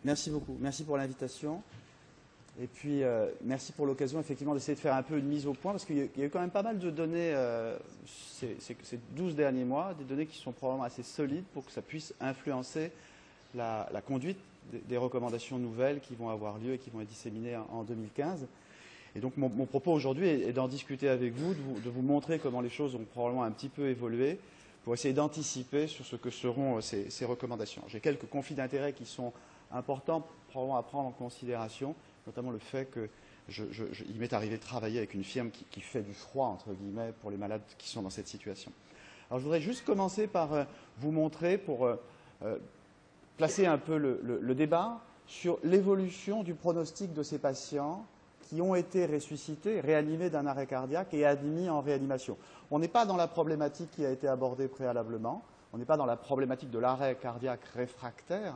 Merci beaucoup. Merci pour l'invitation. Et puis, merci pour l'occasion, effectivement, d'essayer de faire un peu une mise au point, parce qu'il y a eu quand même pas mal de données ces 12 derniers mois, des données qui sont probablement assez solides pour que ça puisse influencer la conduite des recommandations nouvelles qui vont avoir lieu et qui vont être disséminées en 2015. Et donc, mon propos aujourd'hui est d'en discuter avec vous, de vous montrer comment les choses ont probablement un petit peu évolué, pour essayer d'anticiper sur ce que seront ces recommandations. J'ai quelques conflits d'intérêts qui sont importants, probablement à prendre en considération, notamment le fait qu'il m'est arrivé de travailler avec une firme qui fait du froid, entre guillemets, pour les malades qui sont dans cette situation. Alors, je voudrais juste commencer par vous montrer, pour placer un peu le débat sur l'évolution du pronostic de ces patients qui ont été ressuscités, réanimés d'un arrêt cardiaque et admis en réanimation. On n'est pas dans la problématique qui a été abordée préalablement, on n'est pas dans la problématique de l'arrêt cardiaque réfractaire,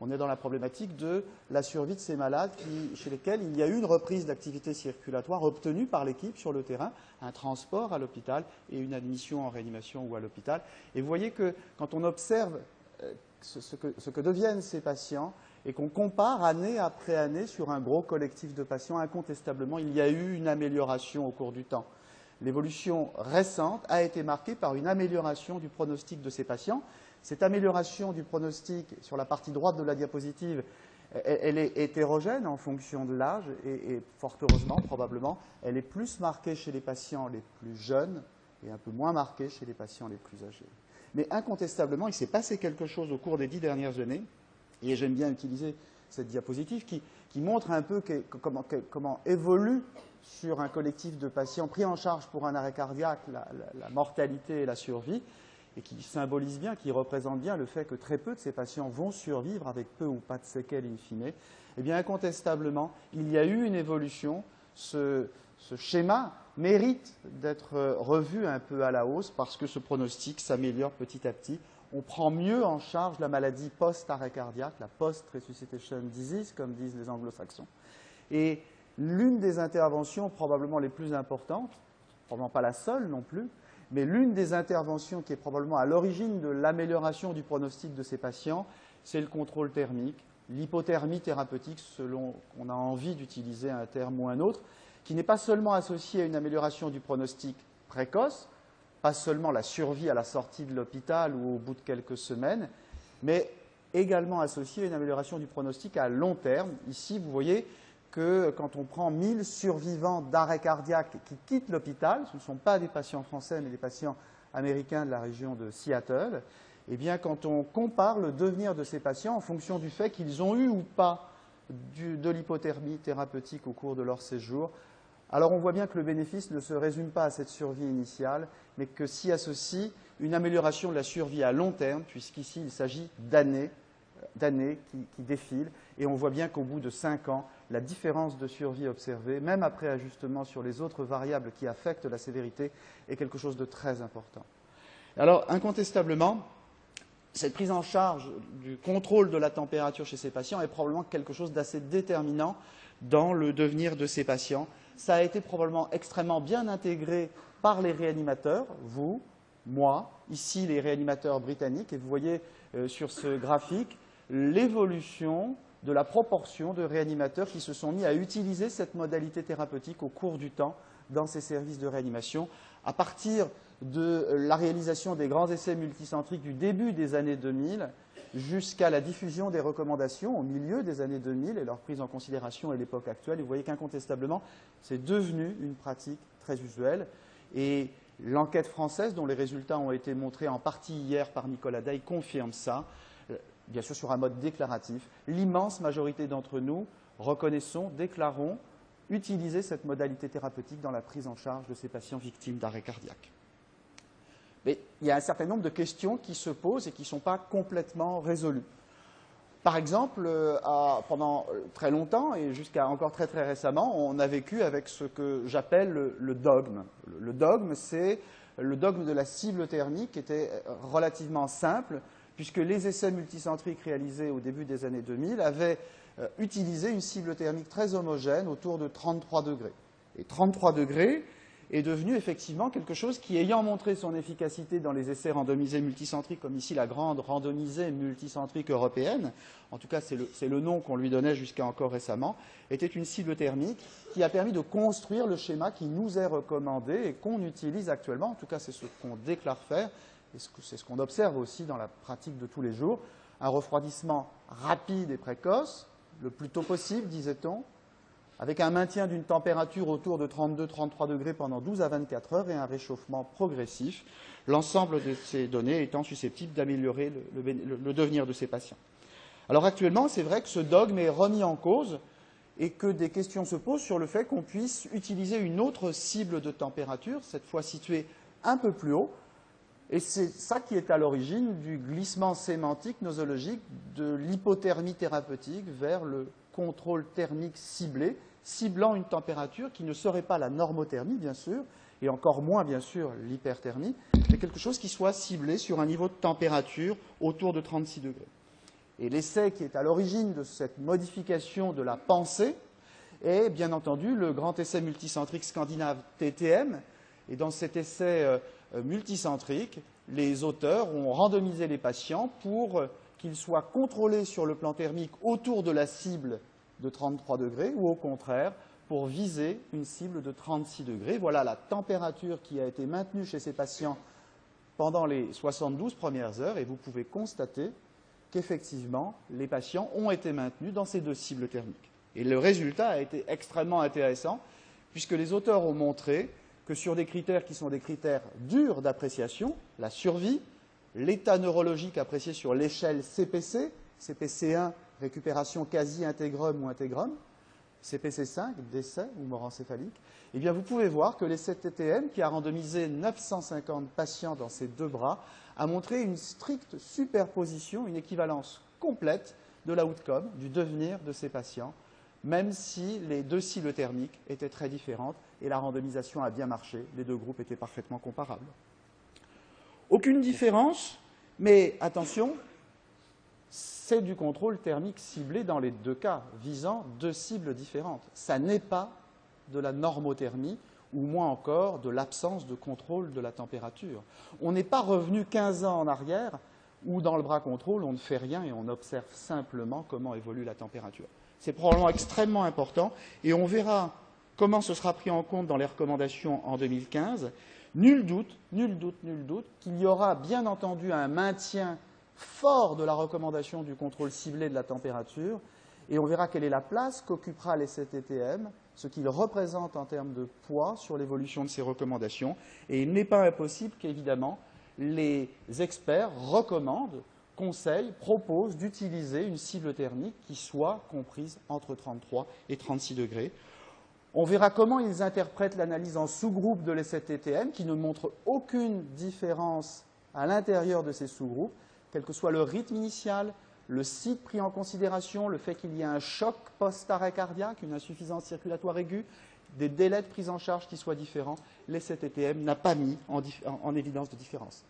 on est dans la problématique de la survie de ces malades chez lesquels il y a eu une reprise d'activité circulatoire obtenue par l'équipe sur le terrain, un transport à l'hôpital et une admission en réanimation ou à l'hôpital. Et vous voyez que quand on observe ce que deviennent ces patients et qu'on compare année après année sur un gros collectif de patients, incontestablement, il y a eu une amélioration au cours du temps. L'évolution récente a été marquée par une amélioration du pronostic de ces patients. Cette amélioration du pronostic sur la partie droite de la diapositive, elle est hétérogène en fonction de l'âge et fort heureusement, probablement, elle est plus marquée chez les patients les plus jeunes et un peu moins marquée chez les patients les plus âgés. Mais incontestablement, il s'est passé quelque chose au cours des 10 dernières années, et j'aime bien utiliser cette diapositive qui montre un peu comment évolue sur un collectif de patients pris en charge pour un arrêt cardiaque la mortalité et la survie, et qui symbolise bien, qui représente bien le fait que très peu de ces patients vont survivre avec peu ou pas de séquelles in fine. Eh bien, incontestablement, il y a eu une évolution. Ce schéma mérite d'être revu un peu à la hausse parce que ce pronostic s'améliore petit à petit. On prend mieux en charge la maladie post-arrêt cardiaque, la post-resuscitation disease, comme disent les anglo-saxons. Et l'une des interventions probablement les plus importantes, probablement pas la seule non plus, mais l'une des interventions qui est probablement à l'origine de l'amélioration du pronostic de ces patients, c'est le contrôle thermique, l'hypothermie thérapeutique, selon qu'on a envie d'utiliser un terme ou un autre, qui n'est pas seulement associée à une amélioration du pronostic précoce, pas seulement la survie à la sortie de l'hôpital ou au bout de quelques semaines, mais également associée à une amélioration du pronostic à long terme. Ici, vous voyez que quand on prend 1000 survivants d'arrêt cardiaque qui quittent l'hôpital, ce ne sont pas des patients français, mais des patients américains de la région de Seattle, eh bien, quand on compare le devenir de ces patients en fonction du fait qu'ils ont eu ou pas de l'hypothermie thérapeutique au cours de leur séjour, alors on voit bien que le bénéfice ne se résume pas à cette survie initiale, mais que s'y associe une amélioration de la survie à long terme, puisqu'ici il s'agit d'années qui défilent, et on voit bien qu'au bout de 5 ans, la différence de survie observée, même après ajustement sur les autres variables qui affectent la sévérité, est quelque chose de très important. Alors, incontestablement, cette prise en charge du contrôle de la température chez ces patients est probablement quelque chose d'assez déterminant dans le devenir de ces patients. Ça a été probablement extrêmement bien intégré par les réanimateurs, vous, moi, ici les réanimateurs britanniques, et vous voyez sur ce graphique l'évolution de la proportion de réanimateurs qui se sont mis à utiliser cette modalité thérapeutique au cours du temps dans ces services de réanimation, à partir de la réalisation des grands essais multicentriques du début des années 2000 jusqu'à la diffusion des recommandations au milieu des années 2000 et leur prise en considération à l'époque actuelle. Et vous voyez qu'incontestablement, c'est devenu une pratique très usuelle. Et l'enquête française, dont les résultats ont été montrés en partie hier par Nicolas Day, confirme ça, bien sûr sur un mode déclaratif. L'immense majorité d'entre nous reconnaissons, déclarons utiliser cette modalité thérapeutique dans la prise en charge de ces patients victimes d'arrêt cardiaque. Mais il y a un certain nombre de questions qui se posent et qui ne sont pas complètement résolues. Par exemple, pendant très longtemps et jusqu'à encore très très récemment, on a vécu avec ce que j'appelle le dogme. Le dogme, c'est le dogme de la cible thermique qui était relativement simple, puisque les essais multicentriques réalisés au début des années 2000 avaient utilisé une cible thermique très homogène autour de 33 degrés. Et 33 degrés, est devenu effectivement quelque chose qui, ayant montré son efficacité dans les essais randomisés multicentriques, comme ici la grande randomisée multicentrique européenne, en tout cas c'est le nom qu'on lui donnait jusqu'à encore récemment, était une cible thermique qui a permis de construire le schéma qui nous est recommandé et qu'on utilise actuellement, en tout cas c'est ce qu'on déclare faire, et c'est ce qu'on observe aussi dans la pratique de tous les jours, un refroidissement rapide et précoce, le plus tôt possible, disait-on, avec un maintien d'une température autour de 32-33 degrés pendant 12 à 24 heures et un réchauffement progressif, l'ensemble de ces données étant susceptibles d'améliorer le devenir de ces patients. Alors actuellement, c'est vrai que ce dogme est remis en cause et que des questions se posent sur le fait qu'on puisse utiliser une autre cible de température, cette fois située un peu plus haut, et c'est ça qui est à l'origine du glissement sémantique nosologique de l'hypothermie thérapeutique vers le contrôle thermique ciblé, ciblant une température qui ne serait pas la normothermie, bien sûr, et encore moins, bien sûr, l'hyperthermie, mais quelque chose qui soit ciblé sur un niveau de température autour de 36 degrés. Et l'essai qui est à l'origine de cette modification de la pensée est, bien entendu, le grand essai multicentrique scandinave TTM. Et dans cet essai multicentrique, les auteurs ont randomisé les patients pour qu'ils soient contrôlés sur le plan thermique autour de la cible de 33 degrés ou au contraire pour viser une cible de 36 degrés. Voilà la température qui a été maintenue chez ces patients pendant les 72 premières heures et vous pouvez constater qu'effectivement, les patients ont été maintenus dans ces deux cibles thermiques. Et le résultat a été extrêmement intéressant puisque les auteurs ont montré que sur des critères qui sont des critères durs d'appréciation, la survie, l'état neurologique apprécié sur l'échelle CPC, CPC1, récupération quasi-intégrum ou intégrum, CPC5, décès ou mort encéphalique, eh bien vous pouvez voir que l'essai TTM, qui a randomisé 950 patients dans ces deux bras, a montré une stricte superposition, une équivalence complète de l'outcome, du devenir de ces patients, même si les deux cibles thermiques étaient très différentes et la randomisation a bien marché, les deux groupes étaient parfaitement comparables. Aucune différence, mais attention, c'est du contrôle thermique ciblé dans les deux cas, visant deux cibles différentes. Ça n'est pas de la normothermie ou moins encore de l'absence de contrôle de la température. On n'est pas revenu 15 ans en arrière où dans le bras contrôle, on ne fait rien et on observe simplement comment évolue la température. C'est probablement extrêmement important et on verra comment ce sera pris en compte dans les recommandations en 2015. Nul doute qu'il y aura bien entendu un maintien fort de la recommandation du contrôle ciblé de la température et on verra quelle est la place qu'occupera l'essai TTM, ce qu'il représente en termes de poids sur l'évolution de ces recommandations. Et il n'est pas impossible qu'évidemment les experts recommandent, conseillent, proposent d'utiliser une cible thermique qui soit comprise entre 33 et 36 degrés. On verra comment ils interprètent l'analyse en sous-groupes de l'essai TTM, qui ne montre aucune différence à l'intérieur de ces sous-groupes, quel que soit le rythme initial, le site pris en considération, le fait qu'il y ait un choc post-arrêt cardiaque, une insuffisance circulatoire aiguë, des délais de prise en charge qui soient différents, l'essai TTM n'a pas mis en évidence de différence.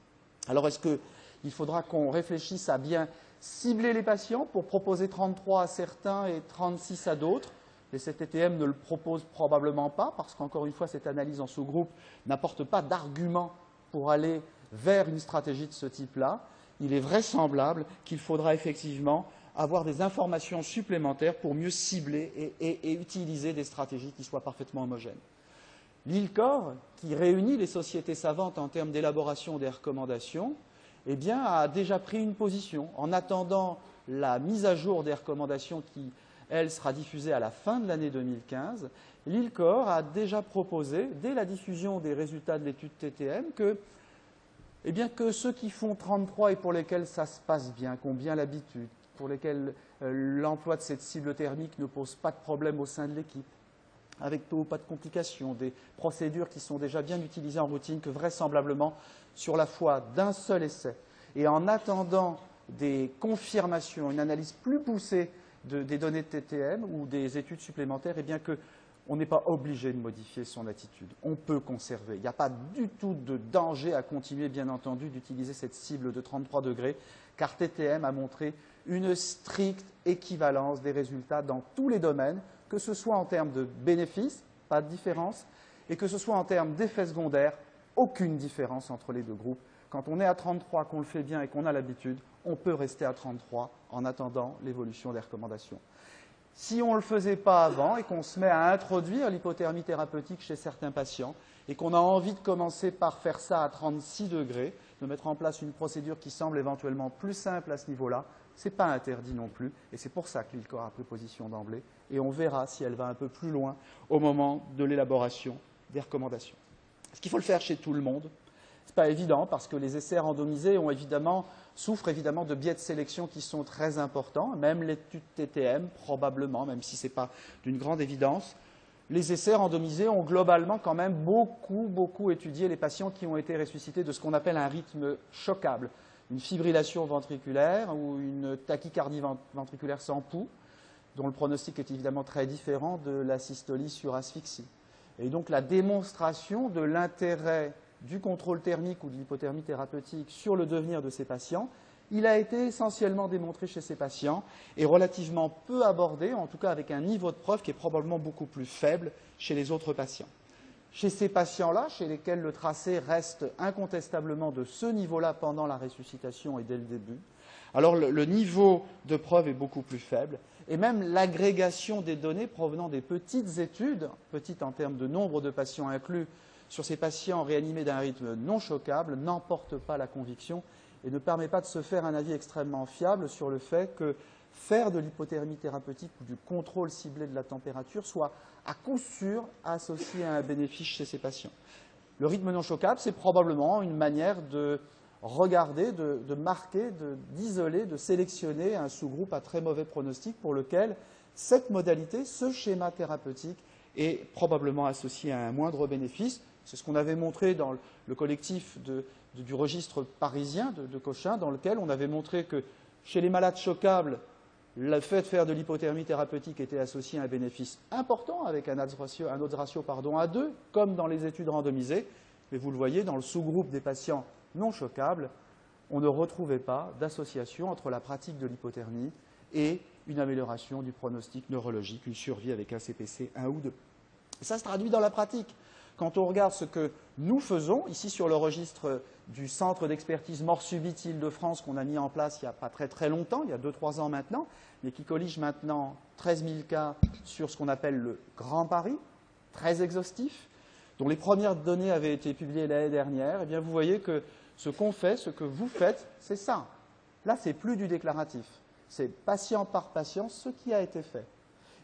Alors est-ce qu'il faudra qu'on réfléchisse à bien cibler les patients pour proposer 33 à certains et 36 à d'autres? L'essai TTM ne le propose probablement pas parce qu'encore une fois, cette analyse en sous-groupe n'apporte pas d'argument pour aller vers une stratégie de ce type-là. Il est vraisemblable qu'il faudra effectivement avoir des informations supplémentaires pour mieux cibler et utiliser des stratégies qui soient parfaitement homogènes. L'ILCOR, qui réunit les sociétés savantes en termes d'élaboration des recommandations, eh bien, a déjà pris une position. En attendant la mise à jour des recommandations qui, elle, sera diffusée à la fin de l'année 2015, l'ILCOR a déjà proposé, dès la diffusion des résultats de l'étude TTM, que ceux qui font 33 et pour lesquels ça se passe bien, qui ont bien l'habitude, pour lesquels l'emploi de cette cible thermique ne pose pas de problème au sein de l'équipe, avec peu ou pas de complications, des procédures qui sont déjà bien utilisées en routine, que vraisemblablement, sur la foi d'un seul essai, et en attendant des confirmations, une analyse plus poussée des données de TTM ou des études supplémentaires, eh bien qu'on n'est pas obligé de modifier son attitude. On peut conserver. Il n'y a pas du tout de danger à continuer, bien entendu, d'utiliser cette cible de 33 degrés, car TTM a montré une stricte équivalence des résultats dans tous les domaines, que ce soit en termes de bénéfices, pas de différence, et que ce soit en termes d'effets secondaires, aucune différence entre les deux groupes. Quand on est à 33, qu'on le fait bien et qu'on a l'habitude, on peut rester à 33 en attendant l'évolution des recommandations. Si on ne le faisait pas avant et qu'on se met à introduire l'hypothermie thérapeutique chez certains patients et qu'on a envie de commencer par faire ça à 36 degrés, de mettre en place une procédure qui semble éventuellement plus simple à ce niveau-là, ce n'est pas interdit non plus. Et c'est pour ça que l'ILCOR a pris position d'emblée. Et on verra si elle va un peu plus loin au moment de l'élaboration des recommandations. Est-ce qu'il faut le faire chez tout le monde? Ce n'est pas évident parce que les essais randomisés souffrent évidemment de biais de sélection qui sont très importants. Même l'étude TTM, probablement, même si ce n'est pas d'une grande évidence. Les essais randomisés ont globalement quand même beaucoup étudié les patients qui ont été ressuscités de ce qu'on appelle un rythme choquable, une fibrillation ventriculaire ou une tachycardie ventriculaire sans pouls, dont le pronostic est évidemment très différent de la systolie sur asphyxie. Et donc la démonstration de l'intérêt du contrôle thermique ou de l'hypothermie thérapeutique sur le devenir de ces patients, il a été essentiellement démontré chez ces patients et relativement peu abordé, en tout cas avec un niveau de preuve qui est probablement beaucoup plus faible chez les autres patients. Chez ces patients-là, chez lesquels le tracé reste incontestablement de ce niveau-là pendant la ressuscitation et dès le début, alors le niveau de preuve est beaucoup plus faible et même l'agrégation des données provenant des petites études, petites en termes de nombre de patients inclus, sur ces patients réanimés d'un rythme non choquable, n'emporte pas la conviction et ne permet pas de se faire un avis extrêmement fiable sur le fait que faire de l'hypothermie thérapeutique ou du contrôle ciblé de la température soit à coup sûr associé à un bénéfice chez ces patients. Le rythme non choquable, c'est probablement une manière de regarder, de marquer, d'isoler, de sélectionner un sous-groupe à très mauvais pronostic pour lequel cette modalité, ce schéma thérapeutique est probablement associé à un moindre bénéfice. C'est ce qu'on avait montré dans le collectif du registre parisien de Cochin, dans lequel on avait montré que chez les malades choquables, le fait de faire de l'hypothermie thérapeutique était associé à un bénéfice important avec un odds ratio à 2, comme dans les études randomisées. Mais vous le voyez, dans le sous-groupe des patients non choquables, on ne retrouvait pas d'association entre la pratique de l'hypothermie et une amélioration du pronostic neurologique, une survie avec un CPC 1 ou 2. Et ça se traduit dans la pratique. Quand on regarde ce que nous faisons, ici sur le registre du Centre d'expertise mort subite Île-de-France qu'on a mis en place il n'y a pas très longtemps, il y a 2-3 ans maintenant, mais qui collige maintenant 13 000 cas sur ce qu'on appelle le Grand Paris, très exhaustif, dont les premières données avaient été publiées l'année dernière, eh bien vous voyez que ce qu'on fait, ce que vous faites, c'est ça. Là, c'est plus du déclaratif. C'est patient par patient ce qui a été fait.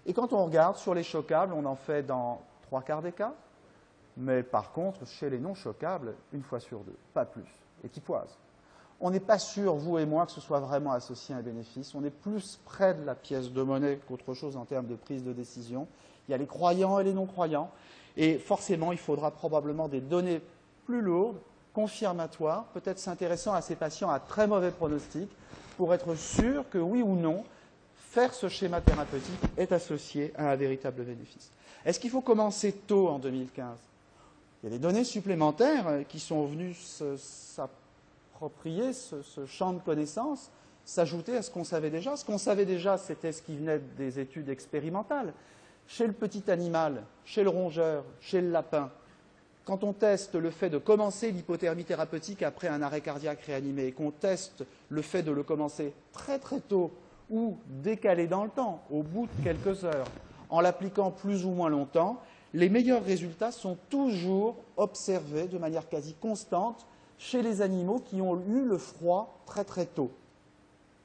Et quand on regarde sur les choquables, on en fait dans 3/4 des cas. Mais par contre, chez les non choquables, 1 fois sur 2, pas plus, et qui poisent. On n'est pas sûr, vous et moi, que ce soit vraiment associé à un bénéfice. On est plus près de la pièce de monnaie qu'autre chose en termes de prise de décision. Il y a les croyants et les non-croyants. Et forcément, il faudra probablement des données plus lourdes, confirmatoires, peut-être s'intéressant à ces patients à très mauvais pronostic, pour être sûr que oui ou non, faire ce schéma thérapeutique est associé à un véritable bénéfice. Est-ce qu'il faut commencer tôt en 2015 ? Il y a des données supplémentaires qui sont venues s'approprier ce champ de connaissances, s'ajouter à ce qu'on savait déjà. Ce qu'on savait déjà, c'était ce qui venait des études expérimentales. Chez le petit animal, chez le rongeur, chez le lapin, quand on teste le fait de commencer l'hypothermie thérapeutique après un arrêt cardiaque réanimé et qu'on teste le fait de le commencer très tôt ou décalé dans le temps, au bout de quelques heures, en l'appliquant plus ou moins longtemps, les meilleurs résultats sont toujours observés de manière quasi constante chez les animaux qui ont eu le froid très tôt.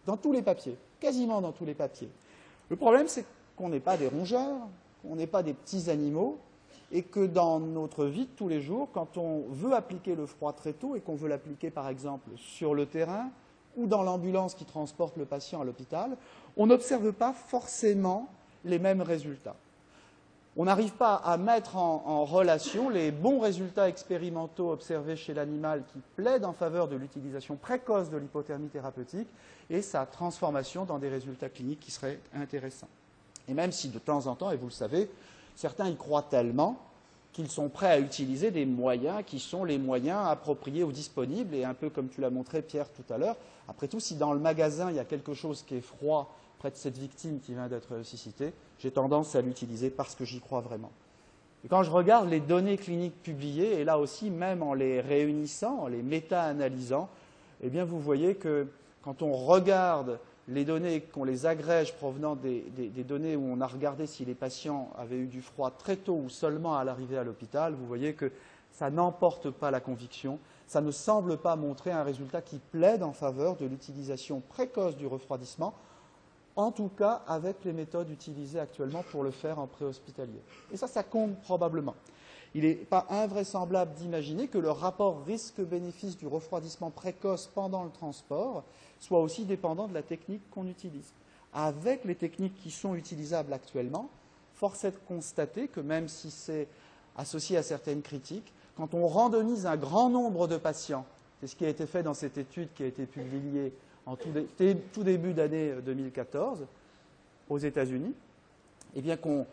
Dans tous les papiers, quasiment dans tous les papiers. Le problème, c'est qu'on n'est pas des rongeurs, qu'on n'est pas des petits animaux, et que dans notre vie de tous les jours, quand on veut appliquer le froid très tôt et qu'on veut l'appliquer par exemple sur le terrain ou dans l'ambulance qui transporte le patient à l'hôpital, on n'observe pas forcément les mêmes résultats. On n'arrive pas à mettre en relation les bons résultats expérimentaux observés chez l'animal qui plaident en faveur de l'utilisation précoce de l'hypothermie thérapeutique et sa transformation dans des résultats cliniques qui seraient intéressants. Et même si de temps en temps, et vous le savez, certains y croient tellement qu'ils sont prêts à utiliser des moyens qui sont les moyens appropriés ou disponibles, et un peu comme tu l'as montré, Pierre, tout à l'heure. Après tout, si dans le magasin, il y a quelque chose qui est froid près de cette victime qui vient d'être ressuscitée, j'ai tendance à l'utiliser parce que j'y crois vraiment. Et quand je regarde les données cliniques publiées, et là aussi, même en les réunissant, en les méta-analysant, eh bien, vous voyez que quand on regarde les données, qu'on les agrège provenant des données où on a regardé si les patients avaient eu du froid très tôt ou seulement à l'arrivée à l'hôpital, vous voyez que ça n'emporte pas la conviction, ça ne semble pas montrer un résultat qui plaide en faveur de l'utilisation précoce du refroidissement, en tout cas avec les méthodes utilisées actuellement pour le faire en préhospitalier. Et ça compte probablement. Il n'est pas invraisemblable d'imaginer que le rapport risque-bénéfice du refroidissement précoce pendant le transport soit aussi dépendant de la technique qu'on utilise. Avec les techniques qui sont utilisables actuellement, force est de constater que même si c'est associé à certaines critiques, quand on randomise un grand nombre de patients, c'est ce qui a été fait dans cette étude qui a été publiée en tout début d'année 2014 aux États-Unis, eh bien qu'on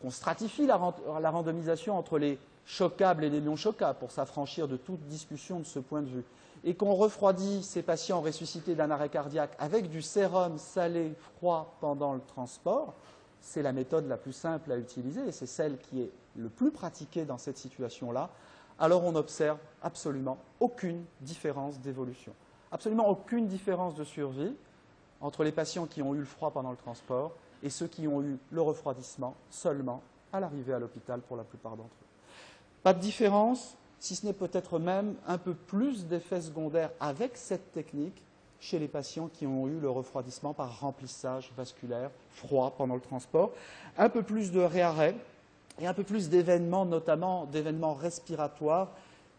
stratifie la randomisation entre les choquables et les non choquables pour s'affranchir de toute discussion de ce point de vue, et qu'on refroidit ces patients ressuscités d'un arrêt cardiaque avec du sérum salé froid pendant le transport, c'est la méthode la plus simple à utiliser et c'est celle qui est le plus pratiquée dans cette situation-là, alors on n'observe absolument aucune différence d'évolution. Absolument aucune différence de survie entre les patients qui ont eu le froid pendant le transport et ceux qui ont eu le refroidissement seulement à l'arrivée à l'hôpital pour la plupart d'entre eux. Pas de différence, si ce n'est peut-être même un peu plus d'effets secondaires avec cette technique chez les patients qui ont eu le refroidissement par remplissage vasculaire froid pendant le transport, un peu plus de réarrêt et un peu plus d'événements, notamment d'événements respiratoires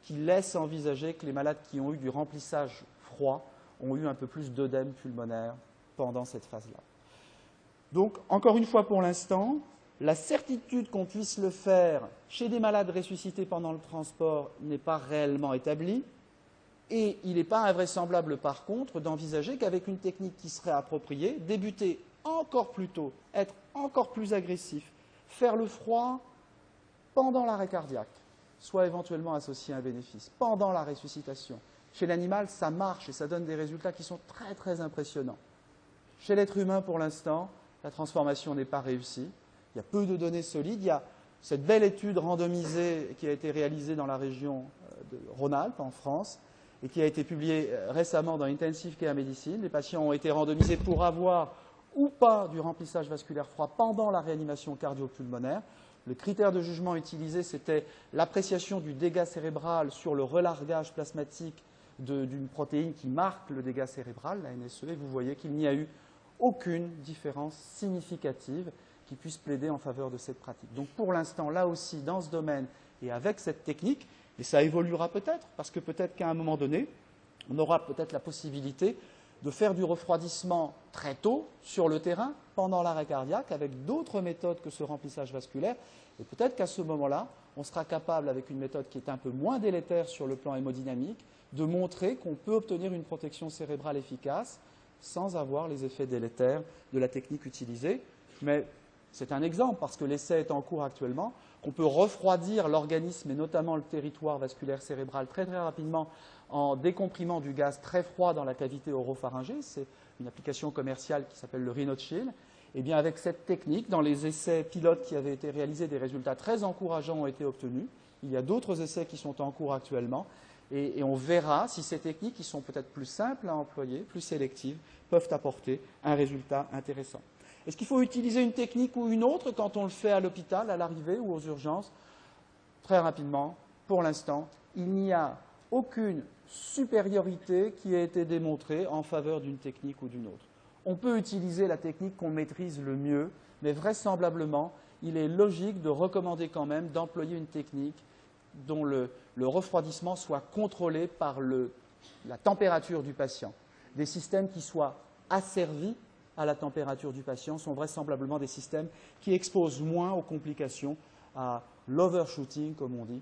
qui laissent envisager que les malades qui ont eu du remplissage froid ont eu un peu plus d'œdème pulmonaire pendant cette phase-là. Donc, encore une fois pour l'instant, la certitude qu'on puisse le faire chez des malades ressuscités pendant le transport n'est pas réellement établie et il n'est pas invraisemblable par contre d'envisager qu'avec une technique qui serait appropriée, débuter encore plus tôt, être encore plus agressif, faire le froid pendant l'arrêt cardiaque, soit éventuellement associé à un bénéfice, pendant la ressuscitation. Chez l'animal, ça marche et ça donne des résultats qui sont très très impressionnants. Chez l'être humain, pour l'instant, la transformation n'est pas réussie. Il y a peu de données solides. Il y a cette belle étude randomisée qui a été réalisée dans la région de Rhône-Alpes, en France, et qui a été publiée récemment dans Intensive Care Medicine. Les patients ont été randomisés pour avoir ou pas du remplissage vasculaire froid pendant la réanimation cardio-pulmonaire. Le critère de jugement utilisé, c'était l'appréciation du dégât cérébral sur le relargage plasmatique d'une protéine qui marque le dégât cérébral, la NSE, et vous voyez qu'il n'y a eu aucune différence significative qui puisse plaider en faveur de cette pratique. Donc pour l'instant, là aussi, dans ce domaine et avec cette technique, et ça évoluera peut-être, parce que peut-être qu'à un moment donné, on aura peut-être la possibilité de faire du refroidissement très tôt sur le terrain, pendant l'arrêt cardiaque, avec d'autres méthodes que ce remplissage vasculaire. Et peut-être qu'à ce moment-là, on sera capable, avec une méthode qui est un peu moins délétère sur le plan hémodynamique, de montrer qu'on peut obtenir une protection cérébrale efficace sans avoir les effets délétères de la technique utilisée. Mais c'est un exemple, parce que l'essai est en cours actuellement, qu'on peut refroidir l'organisme et notamment le territoire vasculaire cérébral très très rapidement en décomprimant du gaz très froid dans la cavité oropharyngée. C'est une application commerciale qui s'appelle le Rhinochill. Et bien avec cette technique, dans les essais pilotes qui avaient été réalisés, des résultats très encourageants ont été obtenus. Il y a d'autres essais qui sont en cours actuellement. Et on verra si ces techniques, qui sont peut-être plus simples à employer, plus sélectives, peuvent apporter un résultat intéressant. Est-ce qu'il faut utiliser une technique ou une autre quand on le fait à l'hôpital, à l'arrivée ou aux urgences? Très rapidement, pour l'instant, il n'y a aucune supériorité qui a été démontrée en faveur d'une technique ou d'une autre. On peut utiliser la technique qu'on maîtrise le mieux, mais vraisemblablement, il est logique de recommander quand même d'employer une technique dont le refroidissement soit contrôlé par la température du patient. Des systèmes qui soient asservis à la température du patient sont vraisemblablement des systèmes qui exposent moins aux complications, à l'overshooting, comme on dit,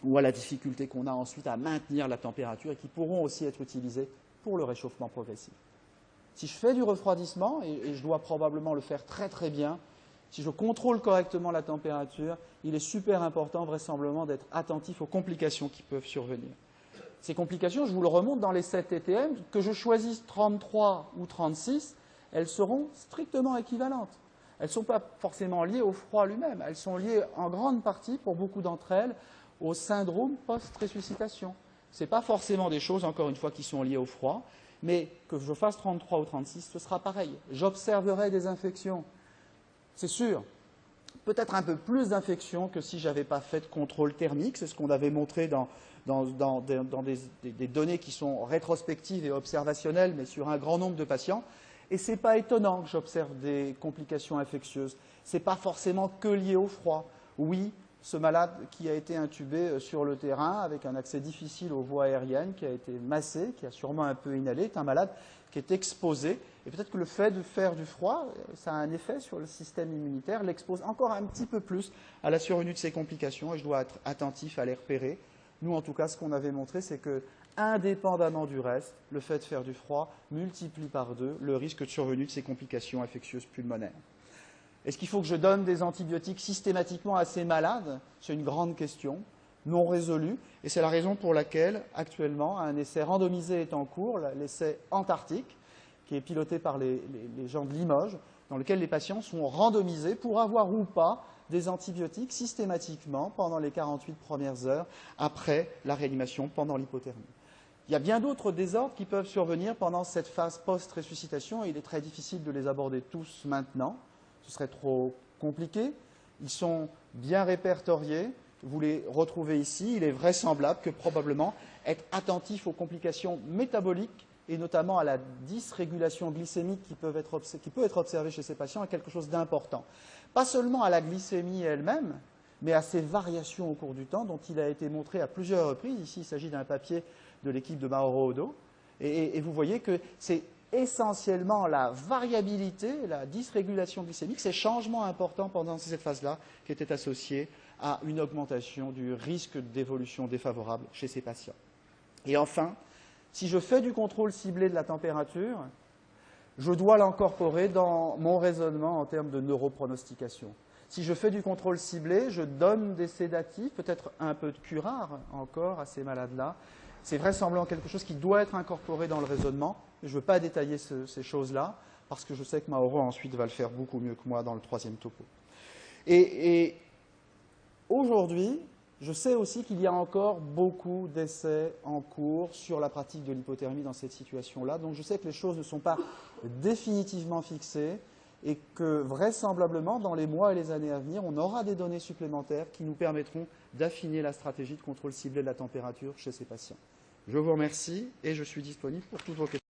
ou à la difficulté qu'on a ensuite à maintenir la température et qui pourront aussi être utilisés pour le réchauffement progressif. Si je fais du refroidissement, et je dois probablement le faire très très bien, si je contrôle correctement la température, il est super important vraisemblablement d'être attentif aux complications qui peuvent survenir. Ces complications, je vous le remonte dans les 7 TTM, que je choisisse 33 ou 36, elles seront strictement équivalentes. elles ne sont pas forcément liées au froid lui-même. Elles sont liées en grande partie, pour beaucoup d'entre elles, au syndrome post-ressuscitation. Ce n'est pas forcément des choses, encore une fois, qui sont liées au froid, mais que je fasse 33 ou 36, ce sera pareil. J'observerai des infections, c'est sûr. Peut-être un peu plus d'infections que si je n'avais pas fait de contrôle thermique. C'est ce qu'on avait montré dans des données qui sont rétrospectives et observationnelles, mais sur un grand nombre de patients. Et ce n'est pas étonnant que j'observe des complications infectieuses. Ce n'est pas forcément que lié au froid. Oui, ce malade qui a été intubé sur le terrain avec un accès difficile aux voies aériennes, qui a été massé, qui a sûrement un peu inhalé, est un malade qui est exposé. Et peut-être que le fait de faire du froid, ça a un effet sur le système immunitaire, l'expose encore un petit peu plus à la survenue de ces complications, et je dois être attentif à les repérer. Nous, en tout cas, ce qu'on avait montré, c'est que, indépendamment du reste, le fait de faire du froid multiplie par 2 le risque de survenue de ces complications infectieuses pulmonaires. Est-ce qu'il faut que je donne des antibiotiques systématiquement à ces malades? C'est une grande question, non résolue, et c'est la raison pour laquelle, actuellement, un essai randomisé est en cours, l'essai Antarctique, qui est piloté par les gens de Limoges, dans lequel les patients sont randomisés pour avoir ou pas des antibiotiques systématiquement pendant les 48 premières heures après la réanimation, pendant l'hypothermie. Il y a bien d'autres désordres qui peuvent survenir pendant cette phase post-ressuscitation, et il est très difficile de les aborder tous maintenant. Ce serait trop compliqué. Ils sont bien répertoriés. Vous les retrouvez ici. Il est vraisemblable que probablement être attentif aux complications métaboliques et notamment à la dysrégulation glycémique qui peut être observée chez ces patients est quelque chose d'important. Pas seulement à la glycémie elle-même, mais à ses variations au cours du temps, dont il a été montré à plusieurs reprises. Ici, il s'agit d'un papier de l'équipe de Mauro Odo. Et vous voyez que c'est essentiellement la variabilité, la dysrégulation glycémique, ces changements importants pendant cette phase-là qui étaient associés à une augmentation du risque d'évolution défavorable chez ces patients. Et enfin, si je fais du contrôle ciblé de la température, je dois l'incorporer dans mon raisonnement en termes de neuropronostication. Si je fais du contrôle ciblé, je donne des sédatifs, peut-être un peu de curare encore à ces malades-là. C'est vraisemblablement quelque chose qui doit être incorporé dans le raisonnement. Je ne veux pas détailler ces choses-là, parce que je sais que Mauro ensuite va le faire beaucoup mieux que moi dans le troisième topo. Et aujourd'hui, je sais aussi qu'il y a encore beaucoup d'essais en cours sur la pratique de l'hypothermie dans cette situation-là. Donc je sais que les choses ne sont pas définitivement fixées et que vraisemblablement, dans les mois et les années à venir, on aura des données supplémentaires qui nous permettront d'affiner la stratégie de contrôle ciblé de la température chez ces patients. Je vous remercie et je suis disponible pour toutes vos questions.